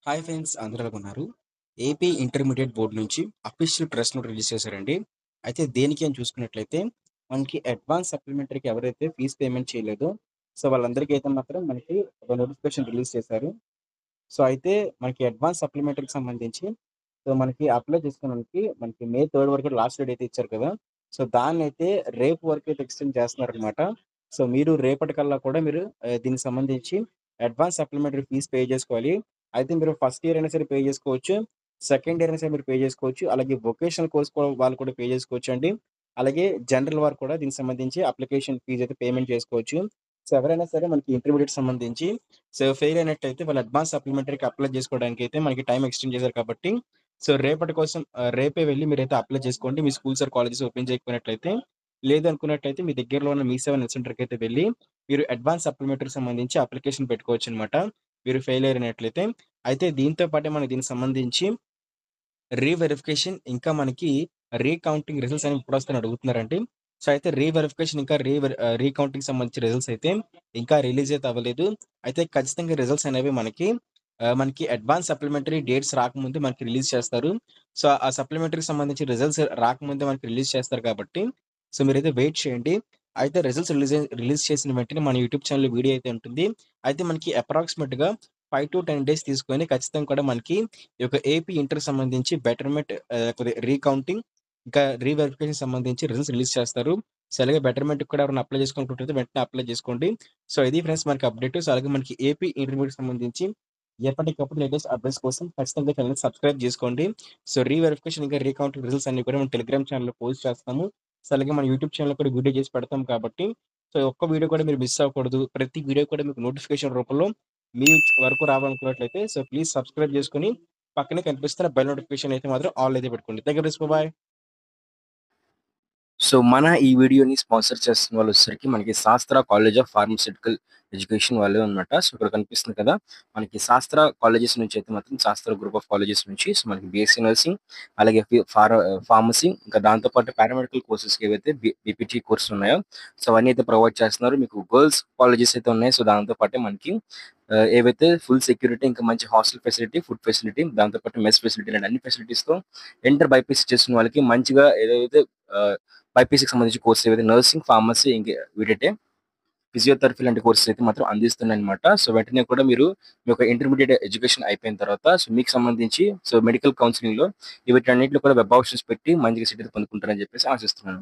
Hi friends, అందరూ ఎలా ఉన్నారు? ఏపీ ఇంటర్మీడియేట్ బోర్డ్ నుంచి అఫీషియల్ ప్రెస్ నోట్ రిలీజ్ చేశారండి. అయితే దేనికి అని చూసుకున్నట్లయితే మనకి అడ్వాన్స్ సప్లిమెంటరీకి ఎవరైతే ఫీజ్ పేమెంట్ చేయలేదో వాళ్ళందరికీ అయితే మాత్రం మనకి ఒక నోటిఫికేషన్ రిలీజ్ చేశారు. అయితే మనకి అడ్వాన్స్ సప్లిమెంటరీకి సంబంధించి మనకి అప్లై చేసుకోవడానికి మనకి మే 3 వరకు లాస్ట్ డేట్ అయితే ఇచ్చారు కదా! దాన్నైతే రేపు వరకు అయితే ఎక్స్టెండ్ చేస్తున్నారనమాట. మీరు రేపటికల్లా కూడా మీరు దీనికి సంబంధించి అడ్వాన్స్ సప్లిమెంటరీ ఫీజ్ పే చేసుకోవాలి. అయితే మీరు ఫస్ట్ ఇయర్ అయినా సరే పే చేసుకోవచ్చు. సెకండ్ ఇయర్ అయినా సరే మీరు పే చేసుకోవచ్చు. అలాగే వొకేషనల్ కోర్స్ వాళ్ళు కూడా పే చేసుకోవచ్చండి. అలాగే జనరల్ వారు కూడా దీనికి సంబంధించి అప్లికేషన్ ఫీజ్ అయితే పేమెంట్ చేసుకోవచ్చు. ఎవరైనా సరే మనకి ఇంటర్మీడియేట్ సంబంధించి ఫెయిల్ అయినట్టయితే వాళ్ళు అడ్వాన్స్ సప్లిమెంటరీకి అప్లై చేసుకోవడానికైతే మనకి టైం ఎక్స్టెండ్ చేశారు కాబట్టి రేపటి కోసం రేపే వెళ్లి మీరైతే అప్లై చేసుకోండి. మీ స్కూల్స్ ఆర్ కాలేజెస్ ఓపెన్ చేయకపోయినట్లయితే. లేదనుకున్నట్టయితే మీ దగ్గరలో ఉన్న మీ సేవ నెట్ సెంటర్‌కైతే వెళ్లి మీరు అడ్వాన్స్ సప్లిమెంటరీకి సంబంధించి అప్లికేషన్ పెట్టుకోవచ్చనమాట. మీరు ఫెయిల్ అయినట్లయితే. అయితే దీంతో పాటే మనకి దీనికి సంబంధించి రీవెరిఫికేషన్ ఇంకా మనకి రీకౌంటింగ్ రిజల్ట్స్ అనేవి ఎప్పుడొస్తాయని అడుగుతున్నారండి. అయితే రీవెరిఫికేషన్ ఇంకా రీకౌంటింగ్‌కి సంబంధించిన రిజల్ట్స్ అయితే ఇంకా రిలీజ్ అయితే అవ్వలేదు. అయితే ఖచ్చితంగా రిజల్ట్స్ అనేవి మనకి అడ్వాన్స్ సప్లిమెంటరీ డేట్స్ రాకముందే మనకి రిలీజ్ చేస్తారు. ఆ సప్లిమెంటరీకి సంబంధించి రిజల్ట్స్ రాకముందే మనకి రిలీజ్ చేస్తారు కాబట్టి మీరైతే వెయిట్ చేయండి. అయితే రిజల్ట్స్ రిలీజ్ చేసిన వెంటనే మన యూట్యూబ్ ఛానెల్‌లో వీడియో అయితే ఉంటుంది. అయితే మనకి అప్రాక్సిమేట్‌గా 5-10 డేస్ తీసుకొని ఖచ్చితంగా కూడా మనకి ఈ యొక్క ఏపీ ఇంటర్‌కి సంబంధించి బెటర్‌మెంట్ కొద్దిగా రీకౌంటింగ్, ఇంకా రీవెరిఫికేషన్‌కి సంబంధించి రిజల్ట్స్ రిలీజ్ చేస్తారు. అలాగే బెటర్‌మెంట్‌కి కూడా ఎవరైనా అప్లై చేసుకోవాలనుకుంటే వెంటనే అప్లై చేసుకోండి. ఇది ఫ్రెండ్స్ మనకి అప్డేట్. అలాగే మనకి ఏపీ ఇంటర్మీడియేట్‌కి సంబంధించి ఎప్పటికప్పుడు లేటెస్ట్ అప్డేట్స్ కోసం ఖచ్చితంగా ఛానెల్‌ని సబ్స్క్రైబ్ చేసుకోండి. రీవెరిఫికేషన్ ఇంకా రీకౌంటింగ్ రిజల్ట్స్ అన్ని కూడా మనం టెలిగ్రామ్ ఛానెల్‌లో పోస్ట్ చేస్తాము. అలాగే మన యూట్యూబ్ ఛానెల్‌లో కూడా వీడియో చేసి పెడతాం కాబట్టి ఒక్క వీడియో కూడా మీరు మిస్ అవ్వకూడదు. ప్రతి వీడియో కూడా మీకు నోటిఫికేషన్ రూపంలో మీ వరకు రావాలనుకున్నట్లయితే ప్లీజ్ సబ్స్క్రైబ్ చేసుకొని పక్కనే కనిపిస్తున్న బెల్ నోటిఫికేషన్ అయితే మాత్రం ఆల్ అయితే పెట్టుకోండి. Thank you friends. బాయ్. మన ఈ వీడియోని స్పాన్సర్ చేస్తున్న వాళ్ళొచ్చేసరికి మనకి శాస్త్ర కాలేజ్ ఆఫ్ ఫార్మాస్యూటికల్ ఎడ్యుకేషన్ వాళ్ళే అన్నమాట. ఇక్కడ కనిపిస్తుంది కదా! మనకి శాస్త్ర కాలేజెస్ నుంచి అయితే మాత్రం శాస్త్ర గ్రూప్ ఆఫ్ కాలేజెస్ నుంచి మనకి బీఎస్సీ నర్సింగ్, అలాగే ఫార్మసీ, ఇంకా దాంతో పాటు పారామెడికల్ కోర్సెస్‌కి ఏవైతే బీపీటీ కోర్సెస్ ఉన్నాయో అవన్నీ అయితే ప్రొవైడ్ చేస్తున్నారు. మీకు గర్ల్స్ కాలేజెస్ అయితే ఉన్నాయి. దాంతో పాటే మనకి ఏవైతే ఫుల్ సెక్యూరిటీ, ఇంకా మంచి హాస్టల్ ఫెసిలిటీ, ఫుడ్ ఫెసిలిటీ, దాంతో పాటు మెస్ ఫెసిలిటీ ఇలాంటి అన్ని ఫెసిలిటీస్‌తో ఇంటర్ బైపీసీ చేస్తున్న వాళ్ళకి మంచిగా ఏదైతే బైపీసీకి సంబంధించిన కోర్సెస్ ఏవైతే నర్సింగ్, ఫార్మసీ, వీటంటే ఫిజియోథెరపీ లాంటి కోర్సెస్ అయితే మాత్రం అందిస్తున్నాయన్నమాట. వెంటనే కూడా మీరు మీ యొక్క ఇంటర్మీడియేట్ ఎడ్యుకేషన్ అయిపోయిన తర్వాత మీకు సంబంధించి మెడికల్ కౌన్సెలింగ్‌లో వీటన్నిటిలో కూడా వెబ్ ఆప్షన్స్ పెట్టి మంచిగా సీట్ అయితే పొందుకుంటారని చెప్పేసి ఆశిస్తున్నాను.